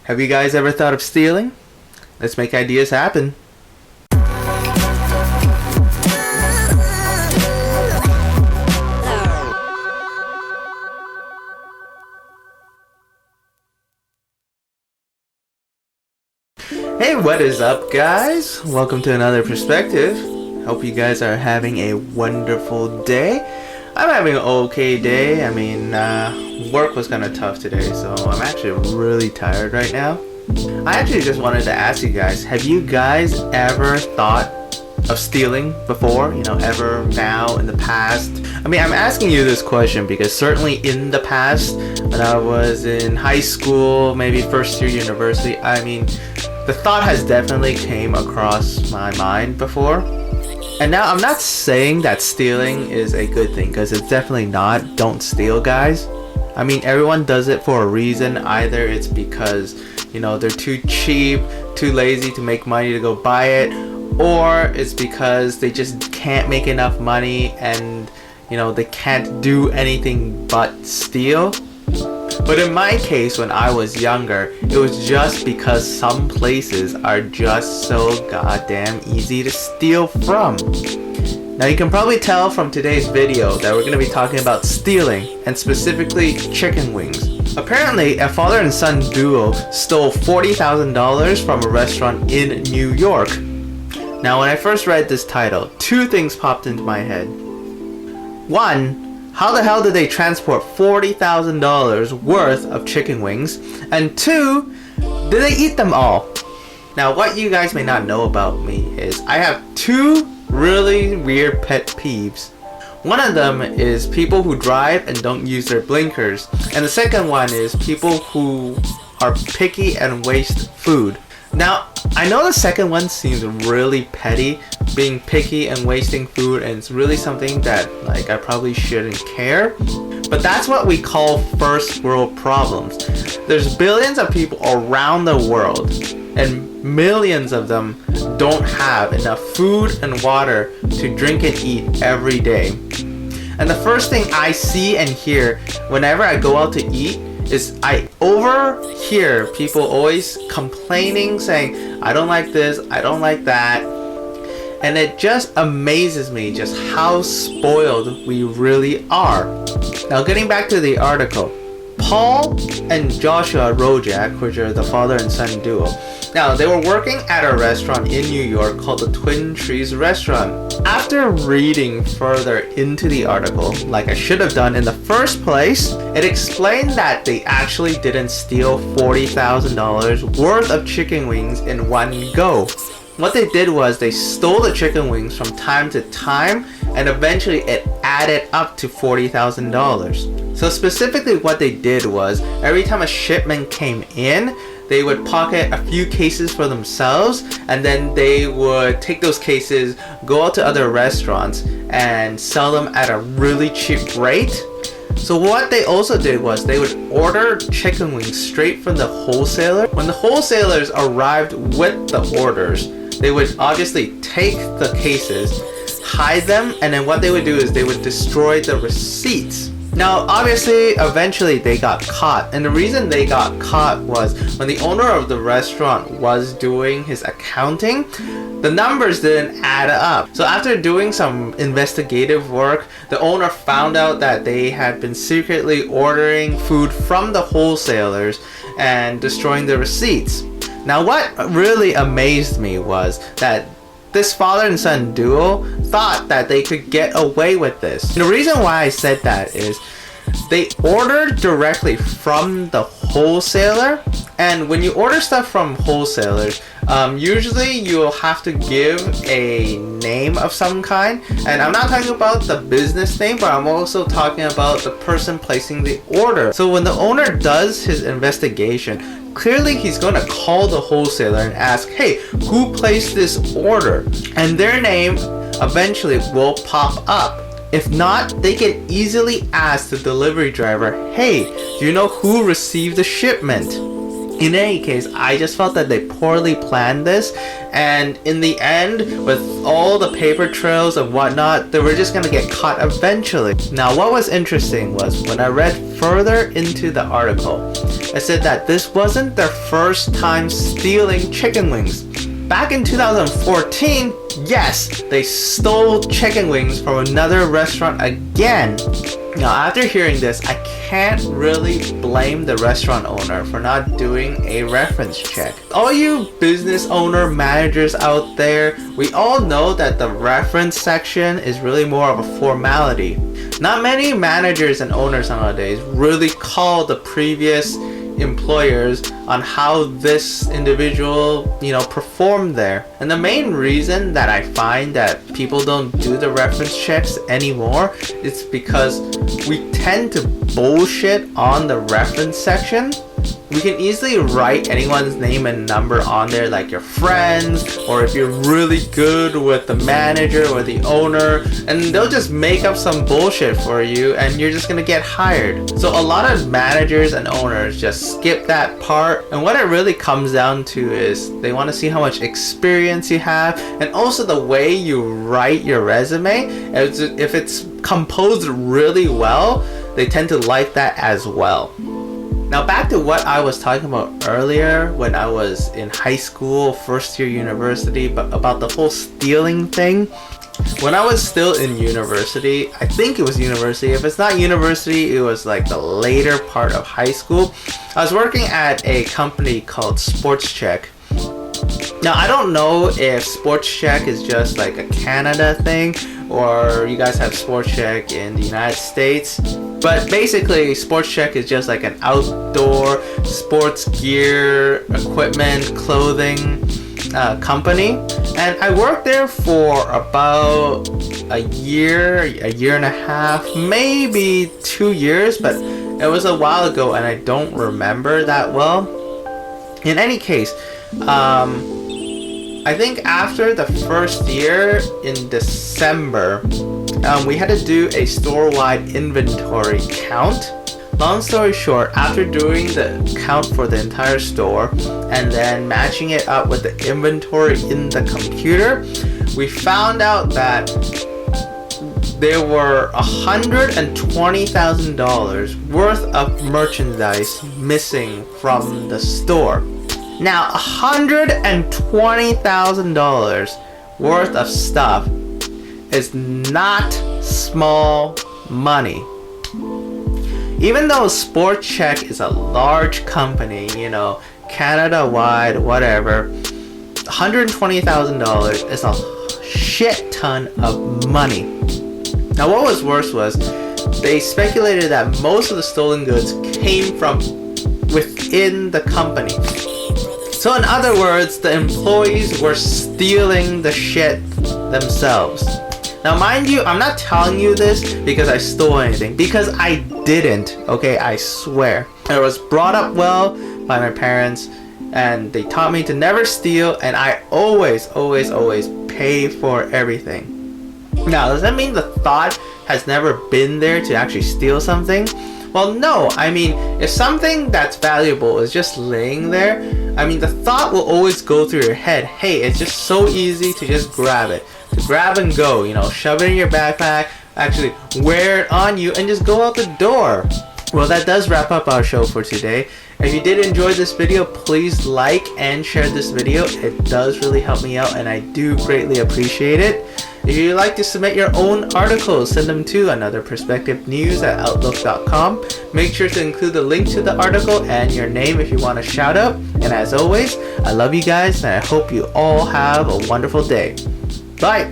Have you guys ever thought of stealing? Let's make ideas happen. Hey, what is up, guys? Welcome to Another Perspective. Hope you guys are having a wonderful day. I'm having an okay day. I mean, work was kind of tough today, so I'm actually really tired right now. I actually just wanted to ask you guys, have you guys ever thought of stealing before? You know, ever, now, in the past? I mean, I'm asking you this question because certainly in the past, when I was in high school, maybe first year university, I mean, the thought has definitely came across my mind before. And now I'm not saying that stealing is a good thing, because it's definitely not. Don't steal, guys. I mean, everyone does it for a reason. Either it's because, you know, they're too cheap, too lazy to make money to go buy it, or it's because they just can't make enough money and, you know, they can't do anything but steal. But in my case, when I was younger, it was just because some places are just so goddamn easy to steal from. Now you can probably tell from today's video that we're going to be talking about stealing, and specifically chicken wings. Apparently, a father and son duo stole $40,000 from a restaurant in New York. Now when I first read this title, two things popped into my head. One, how the hell did they transport $40,000 worth of chicken wings? And two, did they eat them all? Now, what you guys may not know about me is I have two really weird pet peeves. One of them is people who drive and don't use their blinkers. And the second one is people who are picky and waste food. Now, I know the second one seems really petty, being picky and wasting food, and it's really something that, like, I probably shouldn't care. But that's what we call first world problems. There's billions of people around the world, and millions of them don't have enough food and water to drink and eat every day. And the first thing I see and hear whenever I go out to eat is I overhear people always complaining, saying, I don't like this, I don't like that. And it just amazes me just how spoiled we really are. Now getting back to the article, Paul and Joshua Rojak, which are the father and son duo, now they were working at a restaurant in New York called the Twin Trees Restaurant. After reading further into the article, like I should have done in the first place, it explained that they actually didn't steal $40,000 worth of chicken wings in one go. What they did was they stole the chicken wings from time to time, and eventually it added up to $40,000. So specifically what they did was, every time a shipment came in, they would pocket a few cases for themselves, and then they would take those cases, go out to other restaurants, and sell them at a really cheap rate. So what they also did was they would order chicken wings straight from the wholesaler. When the wholesalers arrived with the orders, they would obviously take the cases, hide them, and then what they would do is they would destroy the receipts. Now, obviously, eventually they got caught, and the reason they got caught was when the owner of the restaurant was doing his accounting, the numbers didn't add up. So after doing some investigative work, the owner found out that they had been secretly ordering food from the wholesalers and destroying the receipts. Now, what really amazed me was that this father and son duo thought that they could get away with this. And the reason why I said that is they ordered directly from the wholesaler, and when you order stuff from wholesalers, usually you'll have to give a name of some kind, and I'm not talking about the business name, but I'm also talking about the person placing the order. So when the owner does his investigation, clearly he's going to call the wholesaler and ask, hey, who placed this order? And their name eventually will pop up. If not, they can easily ask the delivery driver, hey, do you know who received the shipment? In any case, I just felt that they poorly planned this, and in the end, with all the paper trails and whatnot, they were just gonna get caught eventually. Now, what was interesting was when I read further into the article, it said that this wasn't their first time stealing chicken wings. Back in 2014, yes, they stole chicken wings from another restaurant again. Now, after hearing this, I can't really blame the restaurant owner for not doing a reference check. All you business owner managers out there, we all know that the reference section is really more of a formality. Not many managers and owners nowadays really call the previous employers on how this individual, performed there. And the main reason that I find that people don't do the reference checks anymore is because we tend to bullshit on the reference section. We can easily write anyone's name and number on there, like your friends, or if you're really good with the manager or the owner, and they'll just make up some bullshit for you and you're just gonna get hired. So a lot of managers and owners just skip that part, and what it really comes down to is they want to see how much experience you have, and also the way you write your resume. If it's composed really well, they tend to like that as well. Now, back to what I was talking about earlier when I was in high school, first year university, but about the whole stealing thing. When I was still in university, I think it was university. If it's not university, it was like the later part of high school. I was working at a company called Sports Check. Now, I don't know if Sports Check is just like a Canada thing, or you guys have Sports Check in the United States. But basically, Sports Check is just like an outdoor sports gear, equipment, clothing company. And I worked there for about a year and a half, maybe 2 years, but it was a while ago and I don't remember that well. In any case, I think after the first year in December, we had to do a store-wide inventory count. Long story short, after doing the count for the entire store and then matching it up with the inventory in the computer, we found out that there were $120,000 worth of merchandise missing from the store. Now, $120,000 worth of stuff is not small money. Even though Sport Check is a large company, Canada-wide, whatever, $120,000 is a shit ton of money. Now, what was worse was they speculated that most of the stolen goods came from within the company. So in other words, the employees were stealing the shit themselves. Now, mind you, I'm not telling you this because I stole anything, because I didn't, okay? I swear. I was brought up well by my parents, and they taught me to never steal, and I always pay for everything. Now, does that mean the thought has never been there to actually steal something? Well, no. I mean, if something that's valuable is just laying there, the thought will always go through your head, hey, it's just so easy to just grab it. To grab and go, shove it in your backpack, actually wear it on you, and just go out the door. Well, that does wrap up our show for today. If you did enjoy this video, please like and share this video. It does really help me out, and I do greatly appreciate it. If you'd like to submit your own articles, send them to anotherperspectivenews@outlook.com. Make sure to include the link to the article and your name if you want a shout out. And as always, I love you guys, and I hope you all have a wonderful day. Bye!